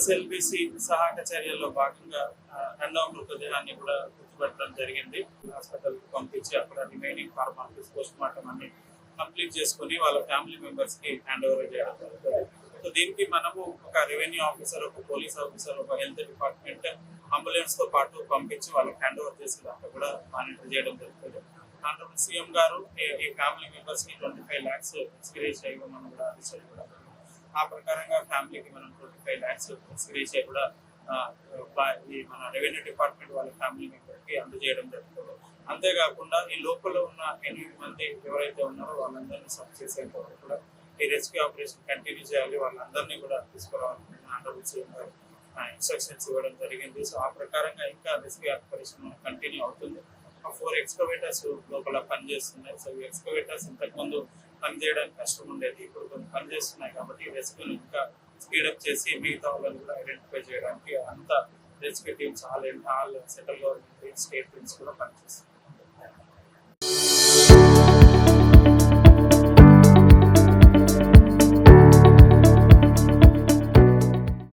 SLBC సహాయక చర్యల్లో భాగంగా రెండవ మృతదేహాన్ని కూడా గుర్తుపట్టడం జరిగింది. హాస్పిటల్ పంపించి అక్కడ రిమైనింగ్ ఫార్మాలిటీస్ పోస్ట్ మార్టం అన్ని కంప్లీట్ చేసుకుని వాళ్ళ ఫ్యామిలీ మెంబర్స్ కి హ్యాండ్ ఓవర్ చేయడం జరుగుతుంది. సో దీనికి మనము ఒక రెవెన్యూ ఆఫీసర్, ఒక పోలీస్ ఆఫీసర్, ఒక హెల్త్ డిపార్ట్మెంట్ అంబులెన్స్ తో పాటు పంపించి వాళ్ళకి హ్యాండ్ ఓవర్ చేసేదాకా కూడా మానిటర్ చేయడం జరుగుతుంది. ఆనరబుల్ సీఎం గారు ఈ ఫ్యామిలీ మెంబర్స్ కి 25 lakhs ఎక్స్గ్రేషియా చేయమని కూడా ఆదేశాలు కూడా ఆ ప్రకారంగా ఫ్యామిలీకి మనం 25 lakhs ఎక్స్గ్రేషియా కూడా ఈ మన రెవెన్యూ డిపార్ట్మెంట్ వాళ్ళ ఫ్యామిలీ మెంబర్ కి అందజేయడం జరుగుతుంది. అంతేకాకుండా ఈ లోపల ఉన్న 8 మంది ఎవరైతే ఉన్నారో వాళ్ళందరినీ సబ్ చేసేంత వరకు కూడా ఈ రెస్క్యూ ఆపరేషన్ కంటిన్యూ చేయాలి, వాళ్ళందరినీ కూడా తీసుకురావాలని ఆనరబుల్ సీఎం గారు ఇన్స్ట్రక్షన్స్ ఇవ్వడం జరిగింది. సో ఆ ప్రకారంగా ఇంకా రెస్క్యూ ఆపరేషన్ కంటిన్యూ అవుతుంది. 4 ఎక్స్కవేటర్స్ లోపల పనిచేస్తున్నాయి. సో ఈ ఎక్స్కవేటర్స్ ఇంతకుముందు పనిచేయడానికి కష్టం ఉండేది, ఇప్పుడు కొన్ని పనిచేస్తున్నాయి కాబట్టి రెస్క్యూని ఇంకా స్పీడప్ చేసి మిగతా వాళ్ళని కూడా ఐడెంటిఫై చేయడానికి అంత rescue teams all central government state teams కూడా పనిచేస్తున్నాయి.